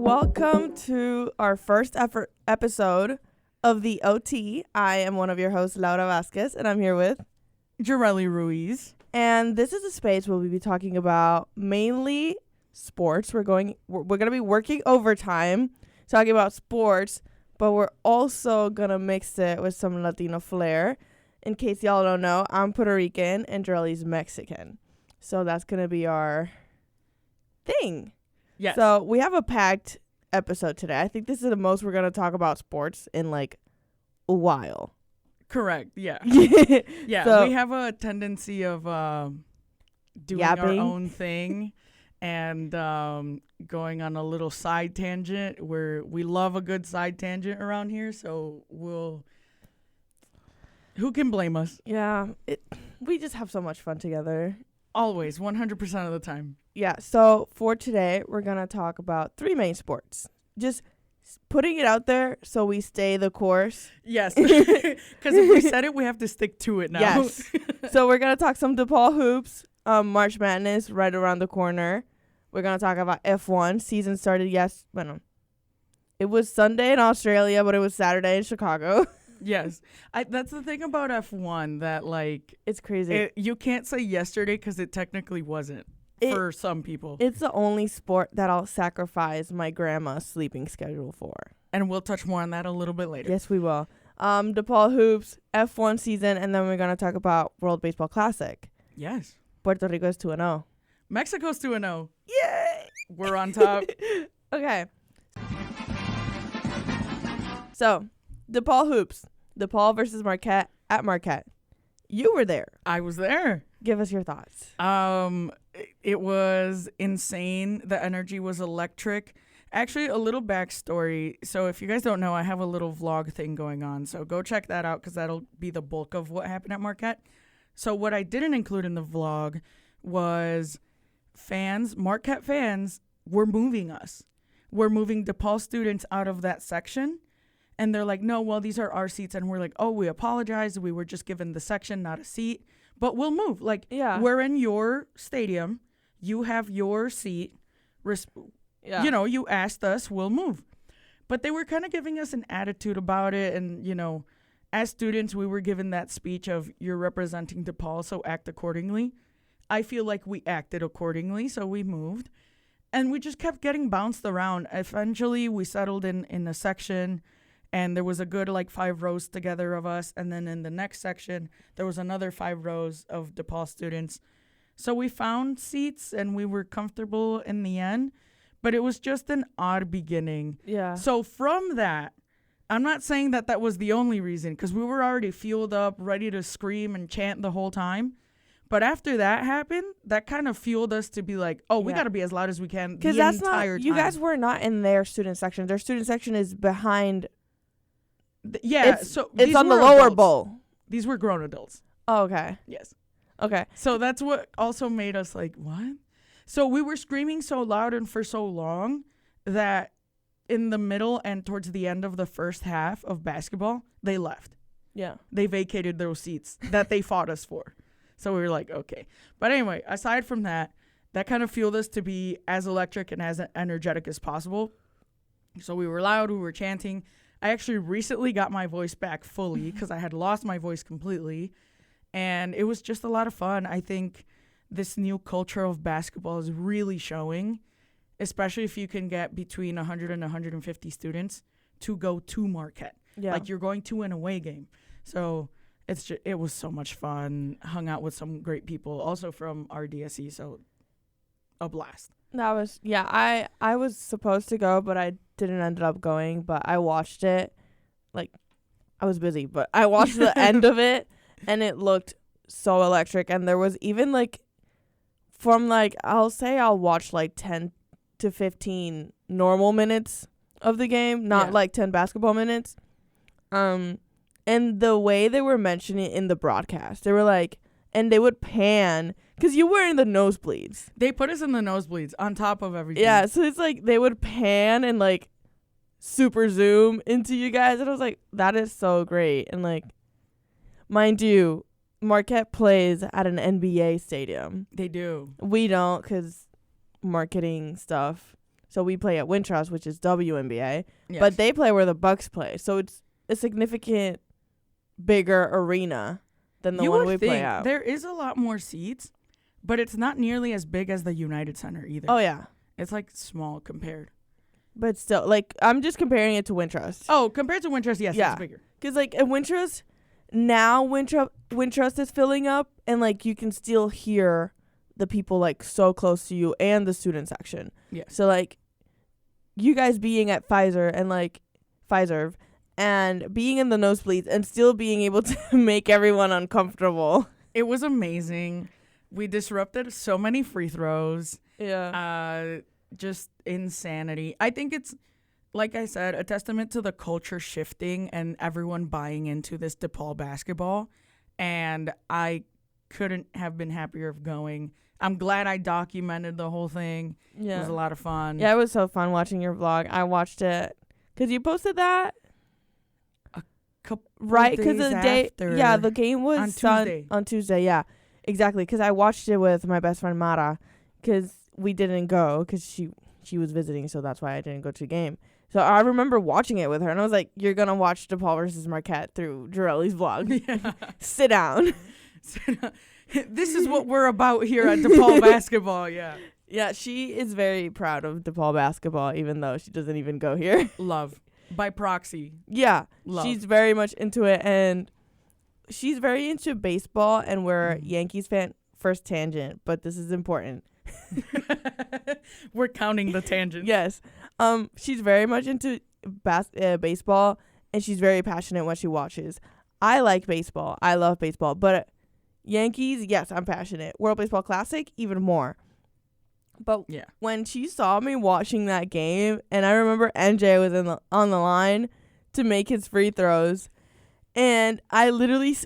Welcome to our first episode of the OT. I am one of your hosts, Laura Vasquez, and I'm here with Jarely Ruiz. And this is a space where we'll be talking about mainly sports. We're going to be working overtime, talking about sports, but we're also going to mix it with some Latino flair. In case y'all don't know, I'm Puerto Rican and Jarely's Mexican. So that's going to be our thing. Yes. So we have a packed episode today. I think this is the most we're going to talk about sports in like a while. Correct. Yeah. Yeah. So, we have a tendency of doing yapping. our own thing and going on a little side tangent where we love a good side tangent around here. So who can blame us? Yeah. We just have so much fun together. Always, 100% of the time. Yeah. So for today, we're going to talk about three main sports. Just putting it out there so we stay the course. Yes. Because if we said it, we have to stick to it now. Yes. So we're going to talk some DePaul hoops. March Madness right around the corner. We're going to talk about F1. Season started it was Sunday in Australia, but it was Saturday in Chicago. Yes. That's the thing about F1 that, like, it's crazy. You can't say yesterday because it technically wasn't for some people. It's the only sport that I'll sacrifice my grandma's sleeping schedule for. And we'll touch more on that a little bit later. Yes, we will. DePaul hoops, F1 season, and then we're going to talk about World Baseball Classic. Yes. Puerto Rico is 2-0. Mexico's 2-0. Yay! We're on top. Okay. So, DePaul hoops. DePaul versus Marquette at Marquette. You were there. I was there. Give us your thoughts. It was insane. The energy was electric. Actually, a little backstory. So if you guys don't know, I have a little vlog thing going on. So go check that out because that'll be the bulk of what happened at Marquette. So what I didn't include in the vlog was Marquette fans were moving us. We're moving DePaul students out of that section. And they're like, no, well, these are our seats. And we're like, oh, we apologize. We were just given the section, not a seat. But we'll move. Like, yeah. We're in your stadium. You have your seat. You know, you asked us, we'll move. But they were kind of giving us an attitude about it. And, you know, as students, we were given that speech of you're representing DePaul, so act accordingly. I feel like we acted accordingly, so we moved. And we just kept getting bounced around. Eventually, we settled in a section. And there was a good, 5 rows together of us. And then in the next section, there was another 5 rows of DePaul students. So we found seats, and we were comfortable in the end. But it was just an odd beginning. Yeah. So from that, I'm not saying that was the only reason, because we were already fueled up, ready to scream and chant the whole time. But after that happened, that kind of fueled us to be like, oh, we got to be as loud as we can the entire time. You guys were not in their student section. Their student section is behind... So it's on the lower adults. bowl. These were grown adults. Oh, okay. Yes. Okay. So that's what also made us like, what? So we were screaming so loud and for so long that in the middle and towards the end of the first half of basketball, they left. Yeah. They vacated those seats that they fought us for. So we were like, okay. But anyway, aside from that kind of fueled us to be as electric and as energetic as possible. So we were loud, we were chanting. I actually recently got my voice back fully because I had lost my voice completely. And it was just a lot of fun. I think this new culture of basketball is really showing, especially if you can get between 100 and 150 students to go to Marquette. Yeah. Like you're going to an away game. So it was so much fun. Hung out with some great people, also from our DSE. So a blast. That was, I was supposed to go, but I didn't end up going, but I watched it. I was busy, but I watched the end of it, and it looked so electric. And there was even, I'll watch, 10 to 15 normal minutes of the game, not, 10 basketball minutes. And the way they were mentioning it in the broadcast, they were and they would pan, because you were in the nosebleeds. They put us in the nosebleeds on top of everything. Yeah, so it's they would pan and super zoom into you guys. And I was like, that is so great. And mind you, Marquette plays at an NBA stadium. They do. We don't, because marketing stuff. So we play at Wintrust, which is WNBA. Yes. But they play where the Bucks play. So it's a significant bigger arena than the one we play at. There is a lot more seats, but it's not nearly as big as the United Center either. Oh, yeah. It's like small compared. But still, like, I'm just comparing it to Wintrust. Oh, compared to Wintrust, yes, it's bigger. Because, like, at Wintrust, now Wintrust is filling up, and, like, you can still hear the people, like, so close to you and the student section. Yeah. So, like, you guys being at Pfizer and being in the nosebleeds and still being able to make everyone uncomfortable. It was amazing. We disrupted so many free throws. Yeah. Just insanity. I think it's, like I said, a testament to the culture shifting and everyone buying into this DePaul basketball. And I couldn't have been happier of going. I'm glad I documented the whole thing. Yeah. It was a lot of fun. Yeah, it was so fun watching your vlog. I watched it because you posted that. Right, because the day, the game was on Tuesday. Yeah, exactly. Because I watched it with my best friend Mara, because we didn't go because she was visiting, so that's why I didn't go to the game. So I remember watching it with her, and I was like, "You're gonna watch DePaul versus Marquette through Jarely's vlog. Yeah. Sit down. This is what we're about here at DePaul basketball." Yeah. Yeah, she is very proud of DePaul basketball, even though she doesn't even go here. Love. By proxy. Yeah. Love. She's very much into it, and she's very into baseball, and we're a Yankees fan. First tangent, but this is important. We're counting the tangents. Yes. She's very much into baseball, and she's very passionate when she watches. I like baseball. I love baseball, but Yankees, yes, I'm passionate. World Baseball Classic, even more. But when she saw me watching that game, and I remember NJ was on the line to make his free throws, and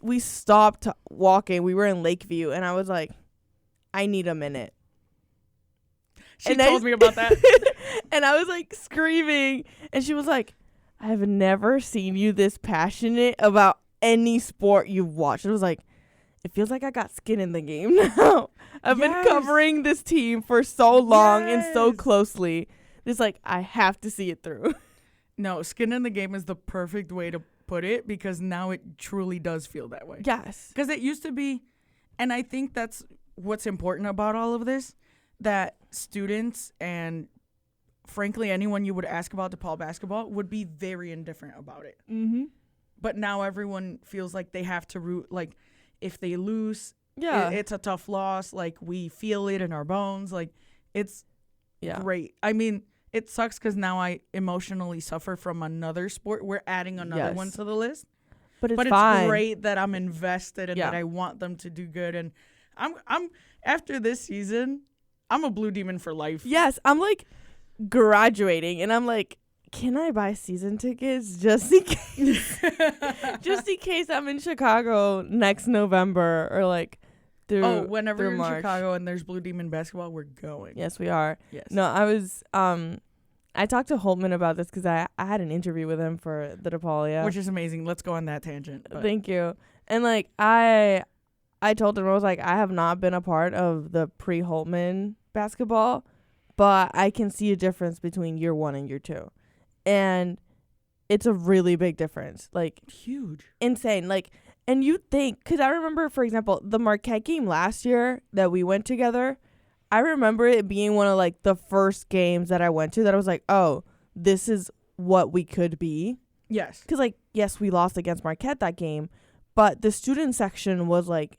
we stopped walking. We were in Lakeview, and I was like, I need a minute. She told me about that. And I was like screaming, and she was like, I have never seen you this passionate about any sport you've watched. I was like, it feels like I got skin in the game now. I've been covering this team for so long and so closely. It's like, I have to see it through. No, skin in the game is the perfect way to put it, because now it truly does feel that way. Yes. Because it used to be, and I think that's what's important about all of this, that students and, frankly, anyone you would ask about DePaul basketball would be very indifferent about it. Mm-hmm. But now everyone feels like they have to root, like, if they lose, it's a tough loss. Like, we feel it in our bones. Like, it's great. I mean, it sucks because now I emotionally suffer from another sport. We're adding another one to the list. But it's fine. Great that I'm invested and that I want them to do good. And I'm after this season, I'm a Blue Demon for life. Yes, I'm like graduating, and I'm like, can I buy season tickets just in case? Just in case I'm in Chicago next November, or like whenever you're March. in Chicago and there's Blue Demon basketball, we're going. Yes, we are. Yes. No, I was I talked to Holtman about this because I had an interview with him for the DePaul, which is amazing. Let's go on that tangent. Thank you. And like I told him, I was like, I have not been a part of the pre-Holtman basketball, but I can see a difference between year 1 and year 2. And it's a really big difference. Like, huge. Insane. Like, and you think, because I remember, for example, the Marquette game last year that we went together, I remember it being one of, like, the first games that I went to that I was like, oh, this is what we could be. Yes. Because, like, yes, we lost against Marquette that game, but the student section was, like,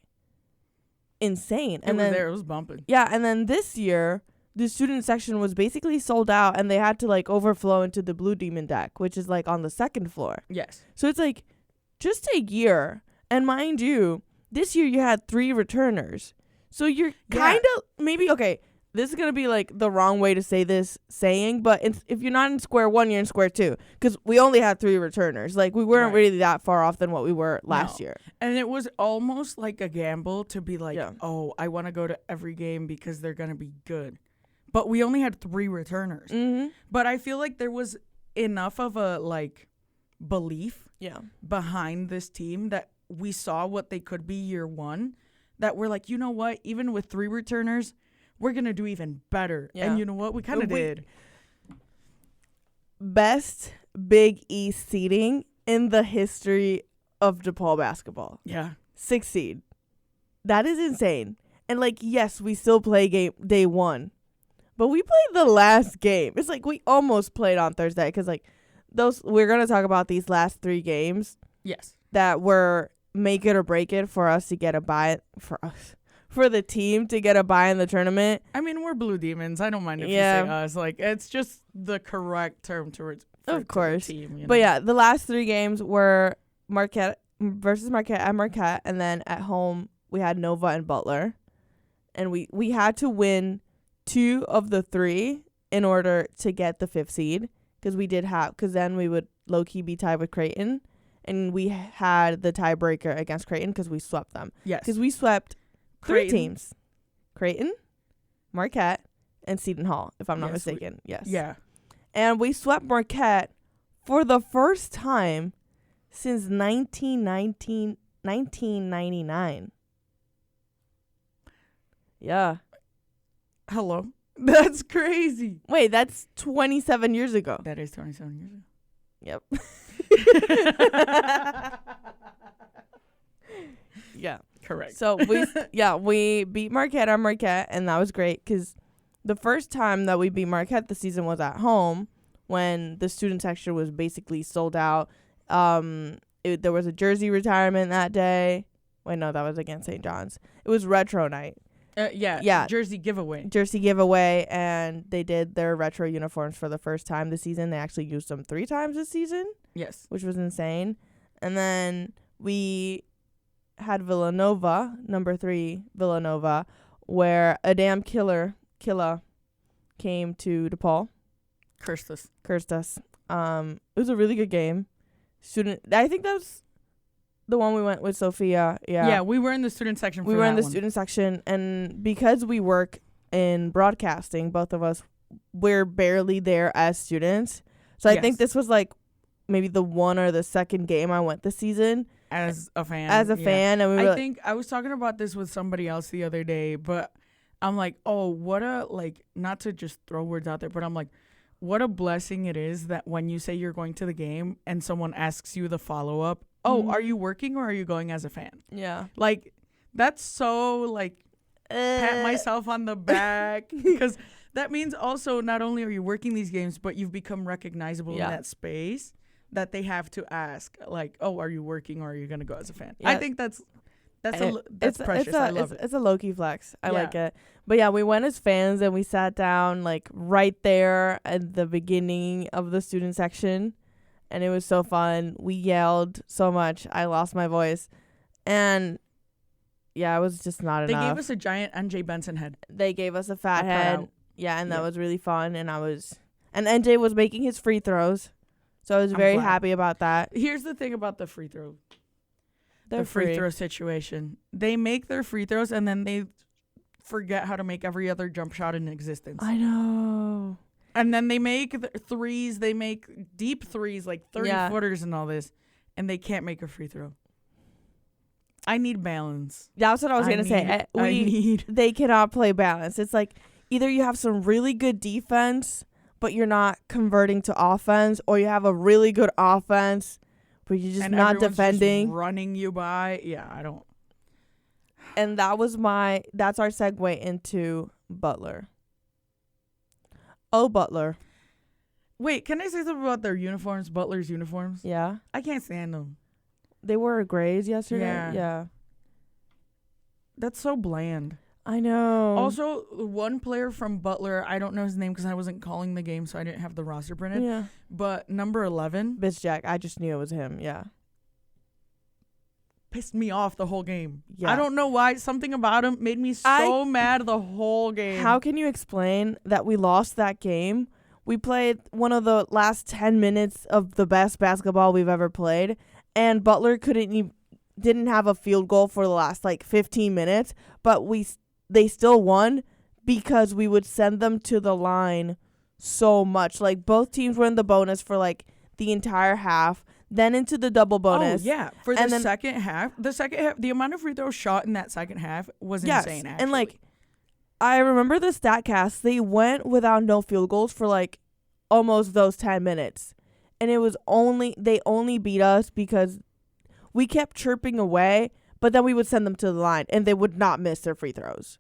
insane. It was bumping. Yeah, and then this year, the student section was basically sold out, and they had to, like, overflow into the Blue Demon deck, which is, like, on the second floor. Yes. So it's, like, just a year. And mind you, this year you had 3 returners. So you're kind of maybe, okay, this is going to be, like, the wrong way to say this saying, but if you're not in square 1, you're in square 2. Because we only had 3 returners. Like, we weren't really that far off than what we were last year. And it was almost like a gamble to be like, oh, I want to go to every game because they're going to be good. But we only had 3 returners. Mm-hmm. But I feel like there was enough of a, like, belief behind this team that we saw what they could be year 1, that we're like, you know what? Even with 3 returners, we're going to do even better. Yeah. And you know what? We kind of did. best Big East seeding in the history of DePaul basketball. Yeah. 6 seed. That is insane. And like, yes, we still play game day 1, but we played the last game. It's like we almost played on Thursday because like we're gonna talk about these last 3 games. Yes. That were make it or break it for us to get a bye for the team to get a bye in the tournament. I mean, we're Blue Demons. I don't mind if you say us. Like, it's just the correct term to of course. The team. You know? But yeah, the last 3 games were Marquette versus Marquette at Marquette, and then at home we had Nova and Butler, and we had to win 2 of the 3 in order to get the 5th seed because then we would low key be tied with Creighton, and we had the tiebreaker against Creighton because we swept them. Yes, because we swept Creighton. 3 teams: Creighton, Marquette, and Seton Hall, if I'm not mistaken. Yes. Yeah. And we swept Marquette for the first time since 1999. Yeah. Hello. That's crazy. Wait, that's 27 years ago. That is 27 years ago. Yep. Yeah. Correct. So we beat Marquette on Marquette, and that was great because the first time that we beat Marquette the season was at home when the student section was basically sold out. There was a jersey retirement that day. Wait, no, that was against St. John's. It was retro night. Yeah. Jersey giveaway, and they did their retro uniforms for the first time this season. They actually used them 3 times this season. Yes. Which was insane. And then we had Villanova, number 3 Villanova, where a damn killer came to DePaul. Cursed us. It was a really good game. I think that was the one we went with Sophia. Yeah, we were in the student section for that one. We were in the student section, and because we work in broadcasting, both of us, we're barely there as students. So I think this was like maybe the 1 or the 2nd game I went this season. As a fan. And we were think I was talking about this with somebody else the other day, but I'm like, oh, what a, like, not to just throw words out there, but I'm like, what a blessing it is that when you say you're going to the game and someone asks you the follow-up, are you working or are you going as a fan? Yeah. Like, that's so, like, pat myself on the back because that means also not only are you working these games, but you've become recognizable in that space that they have to ask, like, oh, are you working or are you going to go as a fan? Yeah. I think that's precious. I love it. It's a low-key flex. I like it. But yeah, we went as fans and we sat down like right there at the beginning of the student section, and it was so fun. We yelled so much. I lost my voice. And yeah, it was just not enough. They gave us a giant NJ Benson head. They gave us a fat head. Yeah, and that was really fun. And NJ was making his free throws. So I was very happy about that. Here's the thing about the free throw. The free throw situation. They make their free throws and then they forget how to make every other jump shot in existence. I know. And then they make threes. They make deep threes, like 30-footers and all this. And they can't make a free throw. I need balance. That's what I was going to say. They cannot play balance. It's like either you have some really good defense, but you're not converting to offense, or you have a really good offense, but you're just not defending. Just running you by. Yeah, I don't. And that's our segue into Butler. Oh, Butler. Wait, can I say something about their uniforms, Butler's uniforms? Yeah. I can't stand them. They wore grays yesterday? Yeah. That's so bland. I know. Also, one player from Butler, I don't know his name because I wasn't calling the game, so I didn't have the roster printed. Yeah. But number 11. Bitch Jack. I just knew it was him. Yeah. Pissed me off the whole game. Yeah. I don't know why. Something about him made me so mad the whole game. How can you explain that we lost that game? We played one of the last 10 minutes of the best basketball we've ever played, and Butler didn't have a field goal for the last like 15 minutes, but they still won because we would send them to the line so much. Like both teams were in the bonus for like the entire half, then into the double bonus. Oh yeah, for the second half, the amount of free throws shot in that second half was insane. Actually. And like I remember the StatCast, they went without no field goals for like almost those 10 minutes. And they only beat us because we kept chirping away, but then we would send them to the line and they would not miss their free throws.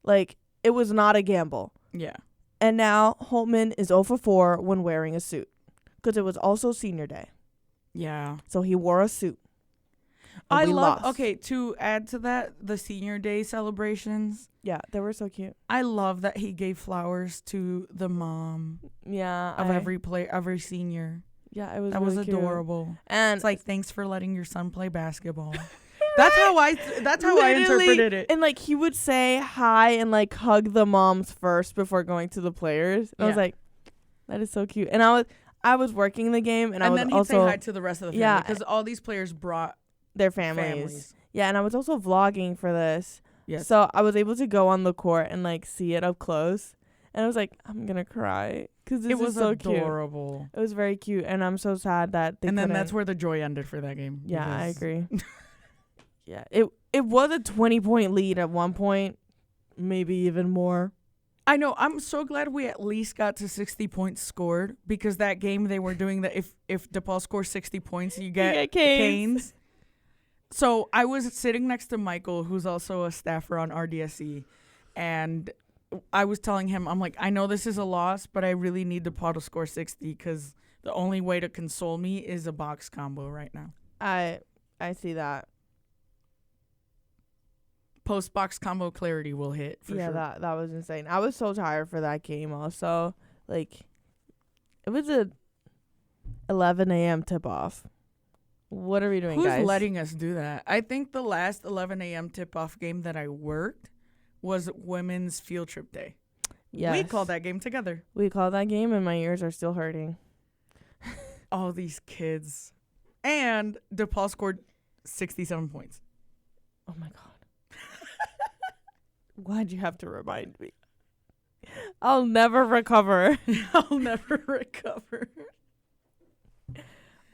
Like, it was not a gamble. Yeah. And now Holtman is 0 for 4 when wearing a suit because it was also senior day. Yeah. So he wore a suit. I love, okay, to add to that, the senior day celebrations. Yeah, they were so cute. I love that he gave flowers to the mom. Yeah. Of every player, every senior. Yeah, it was That really was adorable. Cute. And it's like, thanks for letting your son play basketball. That's how I interpreted it. And like he would say hi and like hug the moms first before going to the players. And I was like, that is so cute. And I was working the game and I was then he'd also say hi to the rest of the family because all these players brought their families. Yeah, and I was also vlogging for this. Yes. So I was able to go on the court and like see it up close. And I was like, I'm gonna cry because it was so adorable. Cute. It was very cute, and I'm so sad that they. And then that's where the joy ended for that game. Yeah, I agree. Yeah, it was a 20-point lead at one point, maybe even more. I know. I'm so glad we at least got to 60 points scored because that game they were doing that. If DePaul scores 60 points, you get canes. So I was sitting next to Michael, who's also a staffer on RDSE, and I was telling him, I'm like, I know this is a loss, but I really need DePaul to score 60 because the only way to console me is a box combo right now. I see that. Post box combo clarity will hit for sure. Yeah, that was insane. I was so tired for that game also. Like, it was a 11 a.m. tip-off. What are we doing, guys? Who's letting us do that? I think the last 11 a.m. tip-off game that I worked was women's field trip day. Yes. We called that game together. We called that game, and my ears are still hurting. All these kids. And DePaul scored 67 points. Oh, my God. Why'd you have to remind me? I'll never recover. I'll never recover.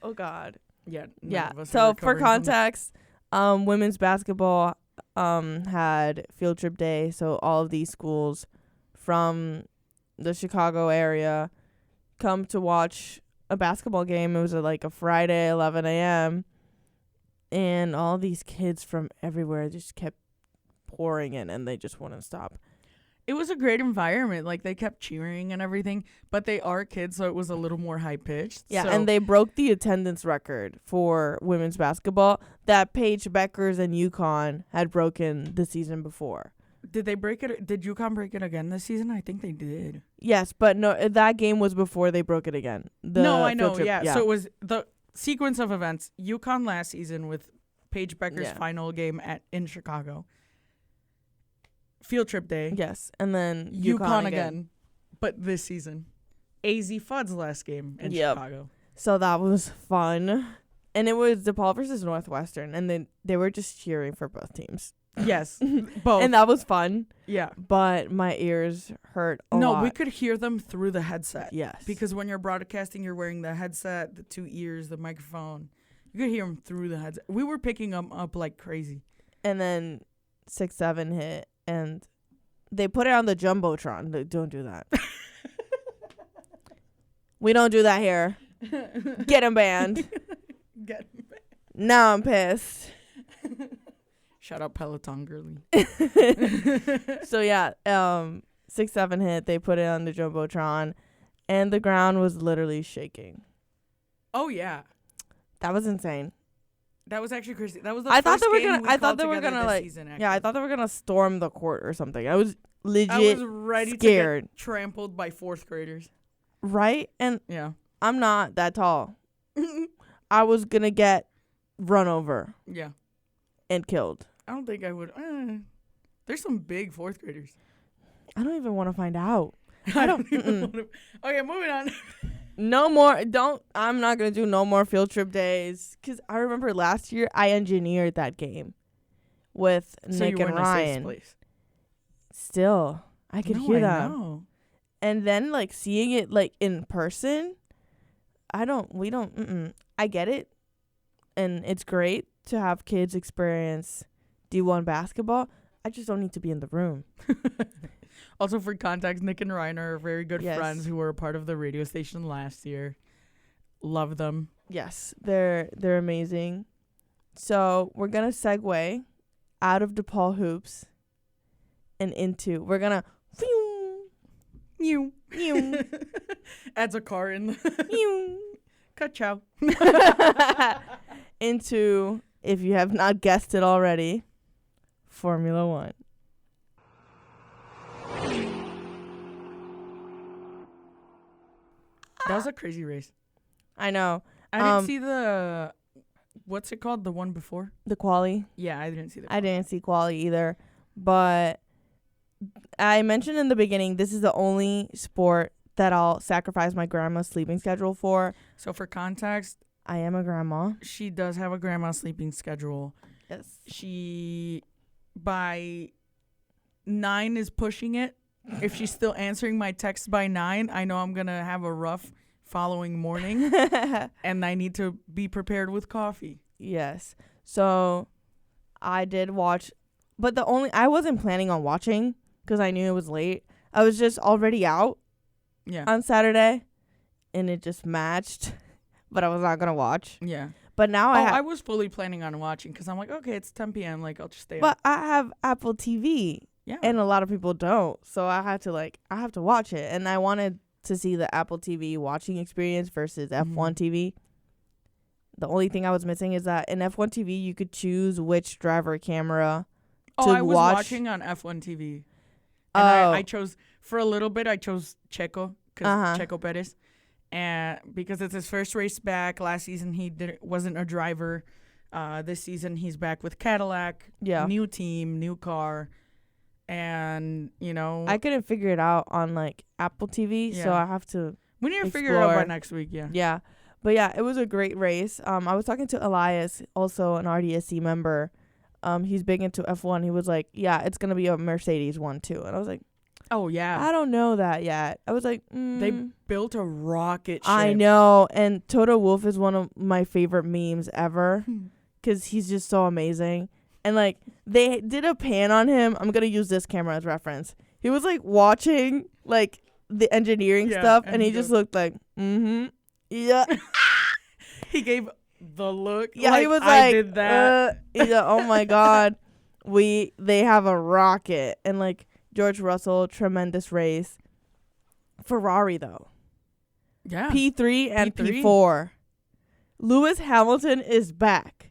Oh, God. Yeah. So for context, women's basketball had field trip day. So all of these schools from the Chicago area come to watch a basketball game. It was like a Friday, 11 a.m. And all these kids from everywhere just kept pouring in and they just wouldn't stop. It was a great environment. Like, they kept cheering and everything, but they are kids, so it was a little more high-pitched. Yeah, and they broke the attendance record for women's basketball that Paige Beckers and UConn had broken the season before. Did they break it? Did UConn break it again this season? I think they did. Yes, but no, that game was before they broke it again. No, I know, yeah. So it was the sequence of events. UConn last season with Paige Beckers' final game in Chicago. Field trip day. Yes, and then UConn again. But this season. AZ Fudd's last game in Chicago. So that was fun. And it was DePaul versus Northwestern, and then they were just cheering for both teams. Yes, both. And that was fun. Yeah. But my ears hurt a lot. No, we could hear them through the headset. Yes. Because when you're broadcasting, you're wearing the headset, the 2 ears, the microphone. You could hear them through the headset. We were picking them up like crazy. And then 6-7 hit. And they put it on the Jumbotron. Don't do that. We don't do that here. Get him banned. Get him banned. Now I'm pissed. Shout out Peloton girly. So yeah, 6-7 hit. They put it on the Jumbotron, and the ground was literally shaking. Oh yeah, that was insane. That was actually crazy. That was the I first thought they were game gonna. I thought they were together gonna this like. Season, yeah, I thought they were gonna storm the court or something. I was legit. I was ready scared. to get trampled by fourth graders. Right, and yeah, I'm not that tall. I was gonna get run over. Yeah, and killed. I don't think I would. There's some big fourth graders. I don't even want to find out. I don't even want to. Okay, moving on. No more. I'm not going to do no more field trip days. Because I remember last year I engineered that game with Nick and Ryan. Place. Still, I could hear them. Know. And then like seeing it like in person, I get it. And it's great to have kids experience D1 basketball. I just don't need to be in the room. Also, for context, Nick and Ryan are very good friends who were a part of the radio station last year. Love them. Yes, they're amazing. So we're gonna segue out of DePaul hoops and into Mew. Adds a car in the Ka-chow. into, if you have not guessed it already, Formula One. That was a crazy race. I know. I didn't see the, what's it called? The one before? The quali. Yeah, I didn't see that. I didn't see quali either. But I mentioned in the beginning, this is the only sport that I'll sacrifice my grandma's sleeping schedule for. So for context, I am a grandma. She does have a grandma sleeping schedule. Yes. She, by 9 is pushing it. If she's still answering my text by 9, I know I'm going to have a rough following morning. And I need to be prepared with coffee. Yes. So I did watch, but I wasn't planning on watching because I knew it was late. I was just already out on Saturday and it just matched, but I was not going to watch. Yeah. But now I was fully planning on watching because I'm like, okay, it's 10 p.m. Like, I'll just stay up. But I have Apple TV. Yeah. And a lot of people don't. So I have to watch it. And I wanted to see the Apple TV watching experience versus F1 TV. The only thing I was missing is that in F1 TV, you could choose which driver camera to watch. I was watching on F1 TV. And I chose, for a little bit, I chose Checo, because Checo Perez. And because it's his first race back. Last season, he wasn't a driver. This season, he's back with Cadillac. Yeah. New team, new car. And, I couldn't figure it out on, like, Apple TV, so I have to we need to figure it out by next week, yeah. Yeah. But, yeah, it was a great race. I was talking to Elias, also an RDSC member. He's big into F1. He was like, yeah, it's going to be a Mercedes one, too. And I was like, oh, yeah. I don't know that yet. I was like, They built a rocket ship. I know. And Toto Wolff is one of my favorite memes ever because he's just so amazing. And, like, they did a pan on him. I'm going to use this camera as reference. He was, like, watching, like, the engineering stuff, and he just looked like, yeah. He gave the look. Yeah, like, he was I like, did that. Oh, my God. They have a rocket. And, like, George Russell, tremendous race. Ferrari, though. Yeah. P3 and P4. Lewis Hamilton is back.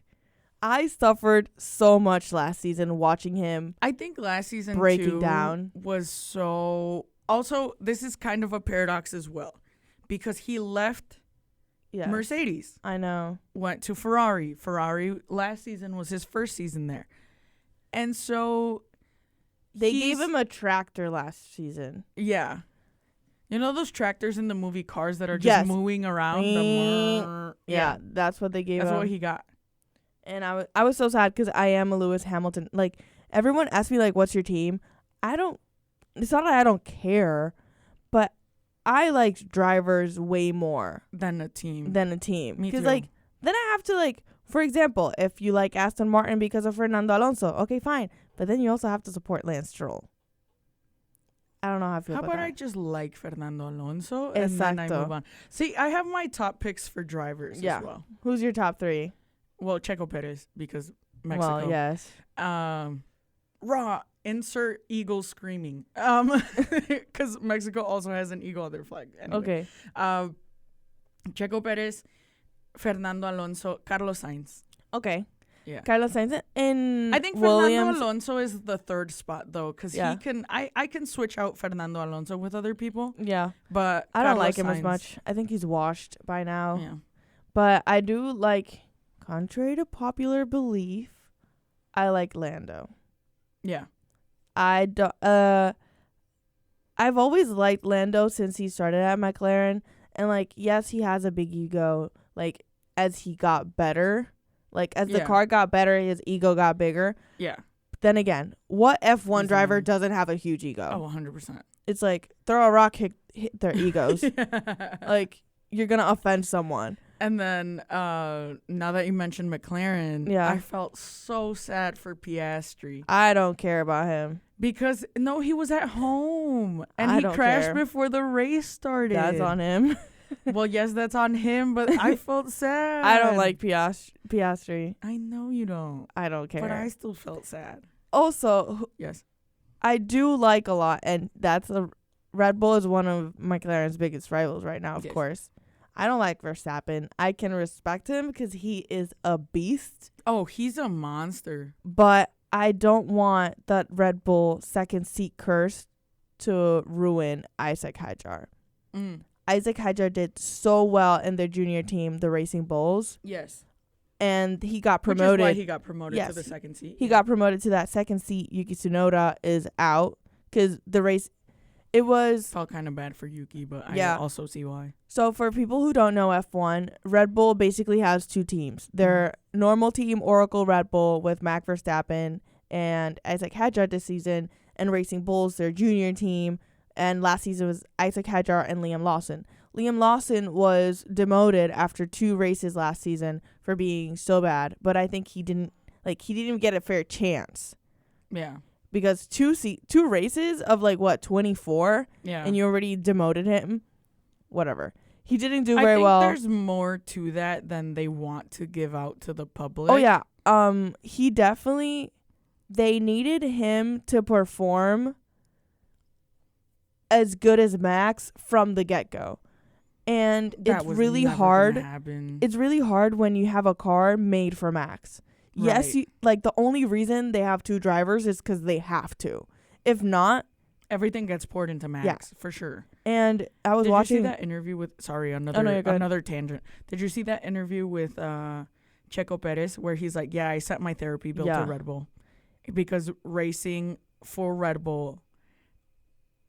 I suffered so much last season watching him. I think last season breaking down was so. Also, this is kind of a paradox as well, because he left Mercedes. I know. Went to Ferrari. Ferrari last season was his first season there, and so they gave him a tractor last season. Yeah. You know those tractors in the movie Cars that are just moving around? Yeah, that's what they gave him. That's what he got. And I was so sad because I am a Lewis Hamilton. Like, everyone asked me, like, what's your team? It's not that I don't care, but I like drivers way more. Than a team. Me too. Because, like, then I have to, like, for example, if you like Aston Martin because of Fernando Alonso, okay, fine. But then you also have to support Lance Stroll. I don't know how I feel about that. How about I just like Fernando Alonso and then I move on? See, I have my top picks for drivers as well. Who's your top 3? Well, Checo Perez, because Mexico. Well, yes. Raw, insert eagle screaming. Because Mexico also has an eagle on their flag. Anyway. Okay. Checo Perez, Fernando Alonso, Carlos Sainz. Okay. Yeah. Carlos Sainz and I think Williams. Fernando Alonso is the third spot, though, because he can. I can switch out Fernando Alonso with other people. Yeah. But I don't like him Sainz, as much. I think he's washed by now. Yeah. But I do like, contrary to popular belief, I like Lando. Yeah. I've always liked Lando since he started at McLaren. And, like, yes, he has a big ego. Like, as he got better. Like, as the car got better, his ego got bigger. Yeah. But then again, what F1 driver doesn't have a huge ego? Oh, 100%. It's like, throw a rock, hit their egos. Like, you're going to offend someone. And then, now that you mentioned McLaren, I felt so sad for Piastri. I don't care about him. Because, no, he was at home. And I he don't crashed care. before the race started. That's on him. Well, yes, that's on him, but I felt sad. I don't like Piastri. I know you don't. I don't care. But I still felt sad. Also, Yes. I do like a lot, and Red Bull is one of McLaren's biggest rivals right now, of course. I don't like Verstappen. I can respect him because he is a beast. Oh, he's a monster. But I don't want that Red Bull second seat curse to ruin Isaac Hadjar. Isaac Hadjar did so well in their junior team, the Racing Bulls. Yes. And he got promoted. Which is why he got promoted to the second seat. He got promoted to that second seat. Yuki Tsunoda is out because the race, it was... Felt kind of bad for Yuki, but I also see why. So for people who don't know F1, Red Bull basically has two teams. Their normal team, Oracle Red Bull, with Max Verstappen and Isaac Hadjar this season, and Racing Bulls, their junior team. And last season was Isaac Hadjar and Liam Lawson. Liam Lawson was demoted after 2 races last season for being so bad, but I think he didn't even get a fair chance. Yeah. Because 2 races of 24, and you already demoted him. Whatever. He didn't do very well. I think there's more to that than they want to give out to the public. Oh yeah. He definitely, they needed him to perform as good as Max from the get-go. And it's really hard. It's really hard when you have a car made for Max. Right. Yes, the only reason they have 2 drivers is because they have to. If not, everything gets poured into Max for sure. And I was watching. Did you see that interview with? Sorry, another tangent. Did you see that interview with Checo Perez where he's like, "Yeah, I set my therapy bill to Red Bull because racing for Red Bull."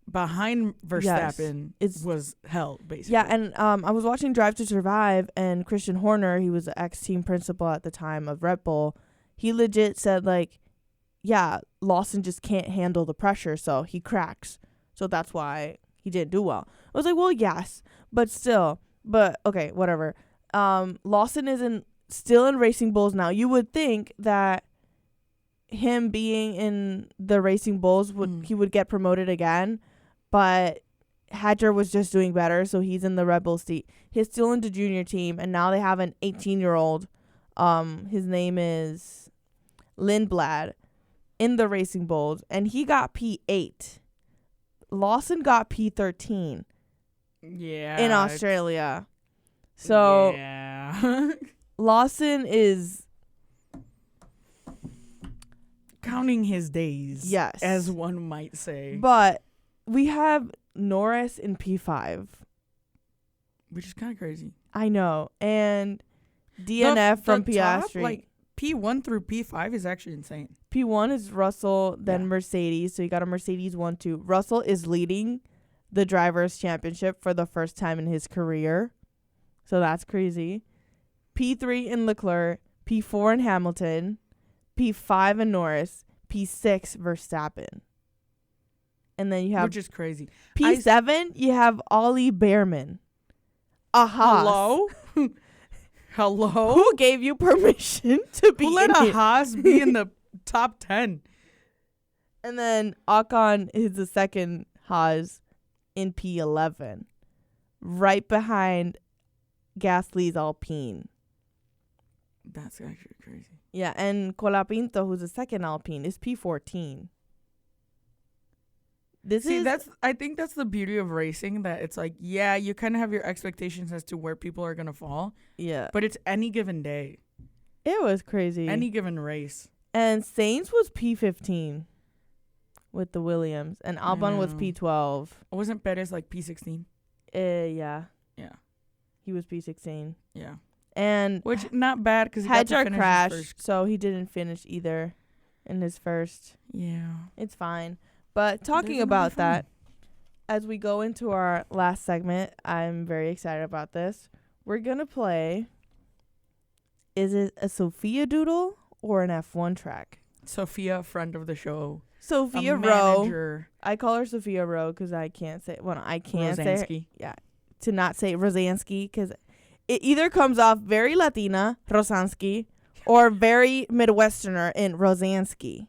Behind Verstappen was hell, basically. Yeah, and I was watching Drive to Survive, and Christian Horner, he was the ex-team principal at the time of Red Bull, he legit said, Lawson just can't handle the pressure, so he cracks. So that's why he didn't do well. I was like, well, yes, but still. But, okay, whatever. Lawson is still in Racing Bulls now. You would think that him being in the Racing Bulls, he would get promoted again. But Hadjar was just doing better, so he's in the Red Bull seat. He's still in the junior team, and now they have an 18-year-old. His name is Lindblad in the Racing Bulls, and he got P8. Lawson got P13. Yeah. In Australia. So Lawson is counting his days. Yes. As one might say. But we have Norris in P5. Which is kind of crazy. I know. And DNF from Piastri. Top, P1 through P5 is actually insane. P1 is Russell, then Mercedes. So you got a Mercedes 1-2. Russell is leading the Drivers' Championship for the first time in his career. So that's crazy. P3 in Leclerc. P4 in Hamilton. P5 in Norris. P6 Verstappen. And then you have... Which is crazy. P7, you have Ollie Behrman. Hello? Hello? Who gave you permission to be Who let a Haas be in the top 10? And then Ocon is the second Haas in P11. Right behind Gasly's Alpine. That's actually crazy. Yeah, and Colapinto, who's the second Alpine, is P14. I think that's the beauty of racing, that it's you kind of have your expectations as to where people are going to fall. Yeah. But it's any given day. It was crazy. Any given race. And Sainz was P15 with the Williams, and Albon was P12. Wasn't Perez P16? Yeah. Yeah. He was P16. Yeah. And which not bad because Hadjar crashed, so he didn't finish either in his first. Yeah. It's fine. But talking about that, as we go into our last segment, I'm very excited about this. We're going to play, is it a Sophia doodle or an F1 track? Sophia, friend of the show. Sophia Rowe. I call her Sophia Rowe because I can't say, Rosansky. Yeah, to not say Rosansky, because it either comes off very Latina, Rosansky, or very Midwesterner in Rosansky.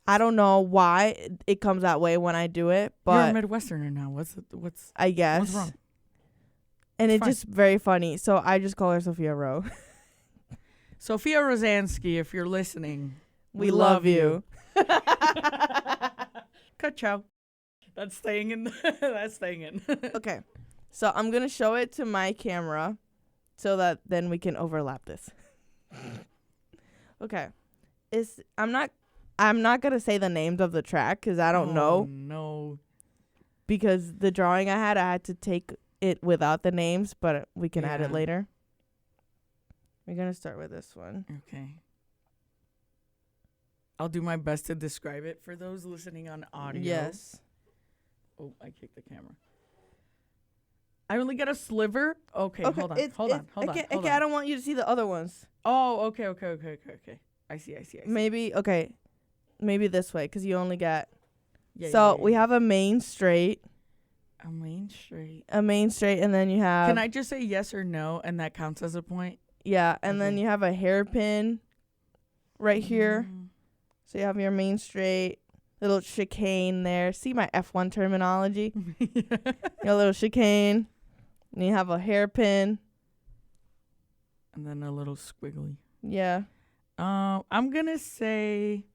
I don't know why it comes that way when I do it, but you're a Midwesterner now. I guess what's wrong? And it's just very funny. So I just call her Sophia Rowe. Sophia Rosansky, if you're listening, we love you. Ka-chow. That's staying in. That's staying in. Okay. So I'm going to show it to my camera so that then we can overlap this. Okay. I'm not going to say the names of the track because I don't know. No. Because the drawing I had to take it without the names, but we can add it later. We're going to start with this one. Okay. I'll do my best to describe it for those listening on audio. Yes. Oh, I kicked the camera. I only got a sliver. Okay, hold on. Okay, I don't want you to see the other ones. Oh, okay. I see. Maybe this way, because you only got... we have a main straight. A main straight. And then you have... Can I just say yes or no, and that counts as a point? Yeah, and then you have a hairpin right here. So you have your main straight, little chicane there. See my F1 terminology? Your little chicane. And you have a hairpin. And then a little squiggly. Yeah. I'm going to say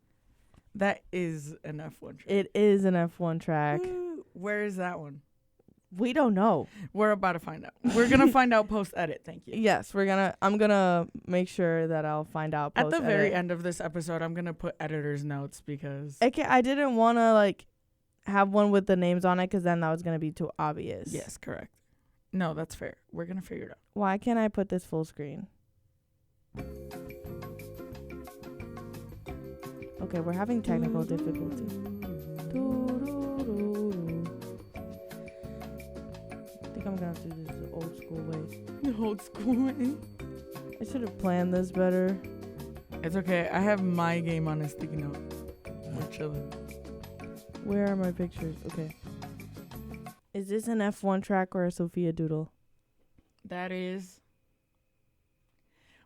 that is an F1 track. It is an F1 track. Where is that one? We don't know. We're about to find out. We're going to find out post-edit. Thank you. Yes, I'm going to make sure that I'll find out post-edit. At the very end of this episode, I'm going to put editor's notes because... Okay, I didn't want to, have one with the names on it because then that was going to be too obvious. Yes, correct. No, that's fair. We're going to figure it out. Why can't I put this full screen? Okay, we're having technical difficulty. I think I'm going to have to do this the old school way. The old school way? I should have planned this better. It's okay. I have my game on a sticky note. We're chilling. Where are my pictures? Okay. Is this an F1 track or a Sophia Doodle? That is...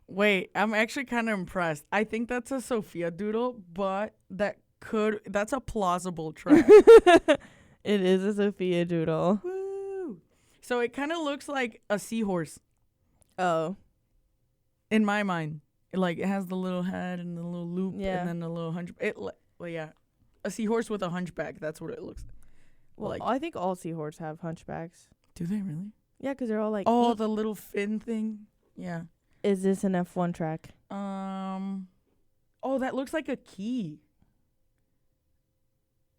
Wait, I'm actually kind of impressed. I think that's a Sophia Doodle, but that's a plausible track. It is a Sophia Doodle. Woo! So it kind of looks like a seahorse. Oh. In my mind. It has the little head and the little loop and then the little hunchback. A seahorse with a hunchback. That's what it looks like. Well, I think all seahorses have hunchbacks. Do they really? Yeah, because they're all like... Oh, the little fin thing? Yeah. Is this an F1 track? Oh, that looks like a key.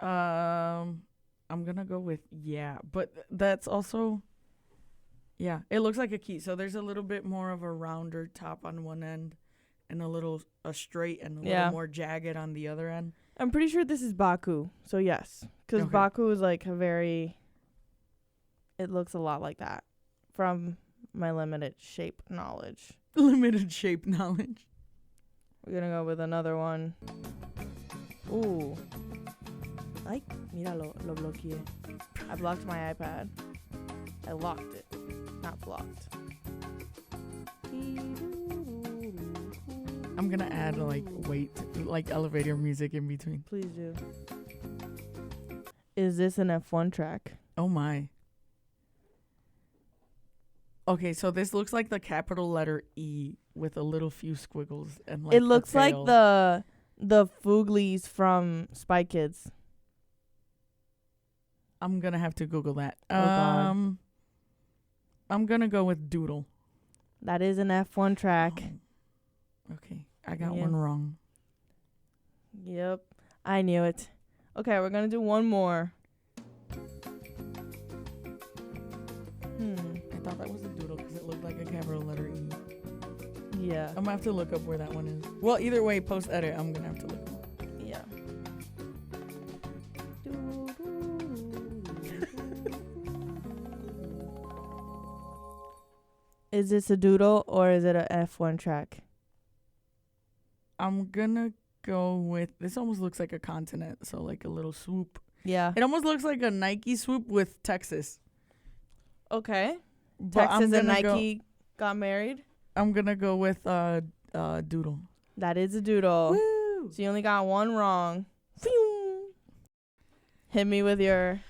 I'm going to go with but that's also... Yeah, it looks like a key. So there's a little bit more of a rounder top on one end and a straight and a little more jagged on the other end. I'm pretty sure this is Baku. So yes, because Baku is a very... It looks a lot like that from my limited shape knowledge. Limited shape knowledge. We're going to go with another one. Ooh. Ay, mira, lo bloqueé. I blocked my iPad. I locked it. Not blocked. I'm going to add, elevator music in between. Please do. Is this an F1 track? Oh, my. Okay, so this looks like the capital letter E with a little few squiggles and it looks like the Fooglies from Spy Kids. I'm gonna have to Google that. Oh, God. I'm gonna go with Doodle. That is an F1 track. Oh. Okay, I got one wrong. Yep, I knew it. Okay, we're gonna do one more. I thought that was a Doodle because it looked like a capital letter E. Yeah. I'm gonna have to look up where that one is. Well, either way, post edit, I'm gonna have to look up. Yeah. Is this a Doodle or is it a F1 track? I'm gonna go with... This almost looks like a continent, so like a little swoop. Yeah. It almost looks like a Nike swoop with Texas. Okay. But Texas and Nike got married? I'm gonna go with Doodle. That is a Doodle. Woo! So you only got one wrong. Hit me with your...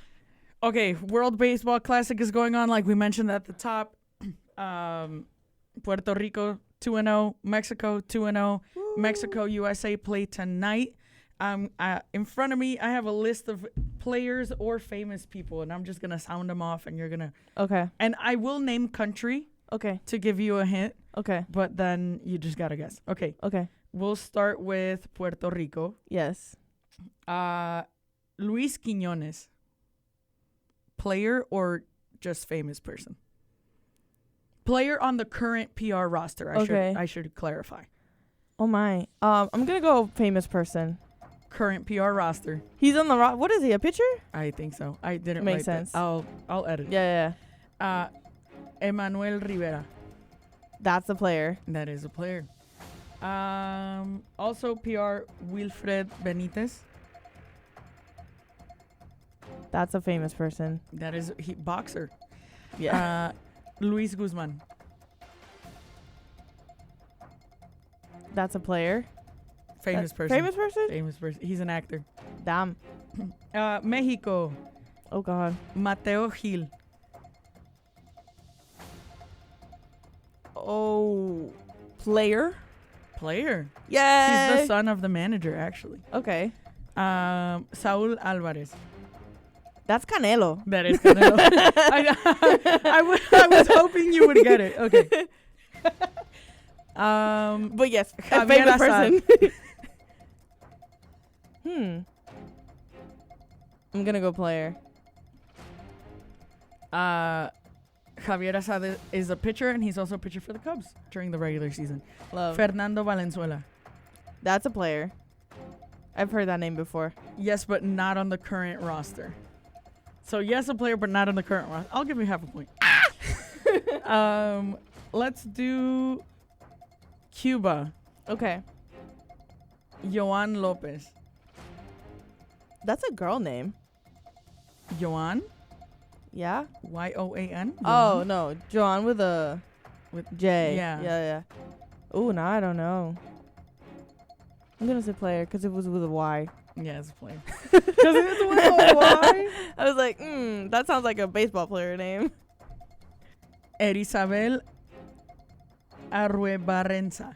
Okay, World Baseball Classic is going on, like we mentioned at the top. Puerto Rico 2-0, Mexico 2-0. Mexico, USA play tonight. In front of me, I have a list of players or famous people, and I'm just going to sound them off, and you're going to... Okay. And I will name country. Okay. To give you a hint. Okay. But then you just got to guess. Okay. Okay. We'll start with Puerto Rico. Yes. Luis Quiñones. Player or just famous person? Player on the current PR roster. I should clarify. Oh my. I'm gonna go famous person. Current PR roster. He's on the what is he? A pitcher? I think so. I didn't. Makes write sense. That. I'll edit. Yeah. Emmanuel Rivera. That's the player. That is a player. Also PR Wilfred Benitez. That's a famous person. That is boxer. Yeah. Luis Guzman. That's a player. Famous person. Famous person? Famous person. He's an actor. Damn. Mexico. Oh God. Mateo Gil. Oh, player. Player. Yeah. He's the son of the manager, actually. Okay. Saul Alvarez. That's Canelo. That is Canelo. I was hoping you would get it. Okay. But yes, Javier famous person. I'm gonna go player. Javier Assad is a pitcher, and he's also a pitcher for the Cubs during the regular season. Love. Fernando Valenzuela. That's a player. I've heard that name before. Yes, but not on the current roster. So yes, a player, but not on the current roster. I'll give you half a point. Let's do Cuba. Okay. Joan Lopez. That's a girl name. Joan? Yeah. Y-O-A-N? Oh no, Joan with a J. Yeah. Yeah. Oh, now I don't know. I'm gonna say player because it was with a Y. Yeah, it's a player. Because it's with a Y. I was like, that sounds like a baseball player name. Erisabel Arruebarrenza.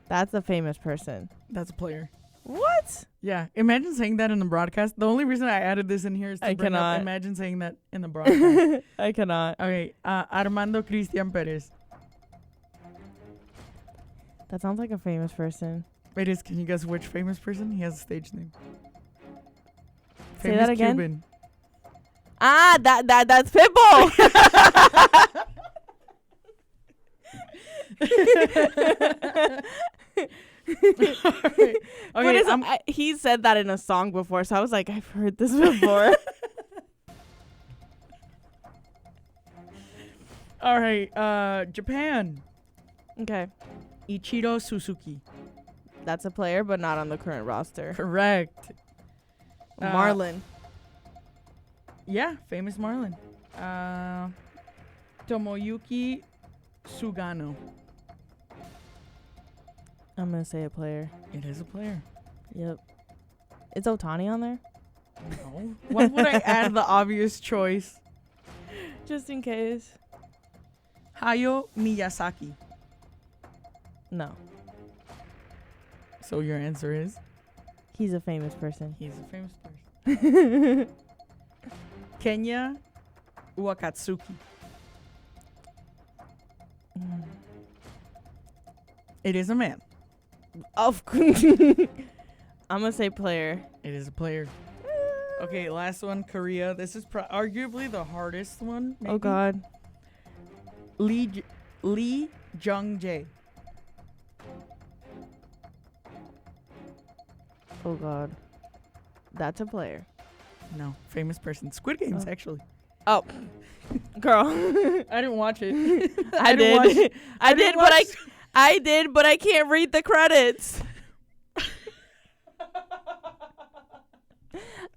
That's a famous person. That's a player. What? Yeah. Imagine saying that in the broadcast. The only reason I added this in here is to imagine saying that in the broadcast. I cannot. Okay. Armando Cristian Perez. That sounds like a famous person. It is. Can you guess which famous person? He has a stage name. Say Famous that again. Cuban. That's Pitbull. Okay, he said that in a song before, so I was like, I've heard this before. All right, Japan. Okay. Ichiro Suzuki. That's a player, but not on the current roster. Correct. Marlin. Yeah, famous Marlin. Tomoyuki Sugano. I'm going to say a player. It is a player. Yep. Is Ohtani on there? No. Why would I add the obvious choice? Just in case. Hayao Miyazaki. No. So your answer is? He's a famous person. He's a famous person. Kenya Wakatsuki. It is a man. Of course. I'm going to say player. It is a player. Okay, last one, Korea. This is arguably the hardest one. Maybe. Oh, God. Lee Jung-jae. Oh, God. That's a player. No, famous person. Squid Games, actually. Oh. Girl. I didn't watch it. I did, but I can't read the credits.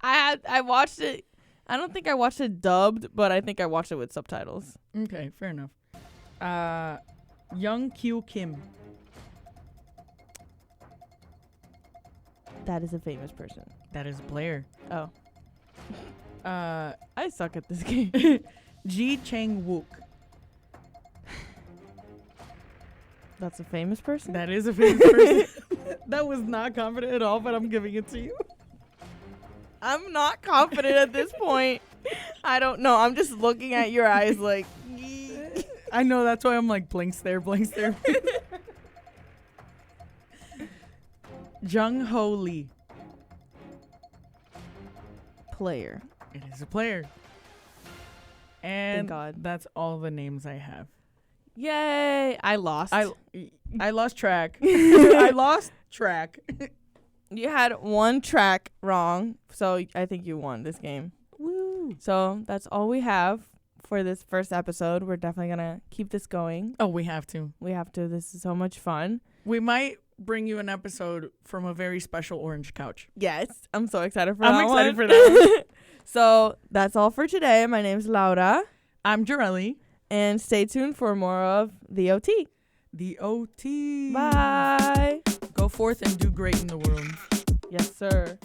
I watched it. I don't think I watched it dubbed, but I think I watched it with subtitles. Okay, fair enough. Young Kyu Kim. That is a famous person. That is a player. Oh. I suck at this game. Ji Chang-wook. That's a famous person? That is a famous person. That was not confident at all, but I'm giving it to you. I'm not confident at this point. I don't know. I'm just looking at your eyes like... I know, that's why I'm like, blanks there, blanks there. Jung Ho Lee. Player. It is a player. And Thank God. That's all the names I have. Yay! I lost. I lost track. I lost track. You had one track wrong, so I think you won this game. Woo! So that's all we have for this first episode. We're definitely gonna keep this going. Oh, we have to. We have to. This is so much fun. We might bring you an episode from a very special orange couch. Yes, I'm so excited for I'm that excited one. for that one. So that's all for today. My name's Laura. I'm Jarely. And stay tuned for more of the OT. The OT. Bye. Go forth and do great in the world. Yes, sir.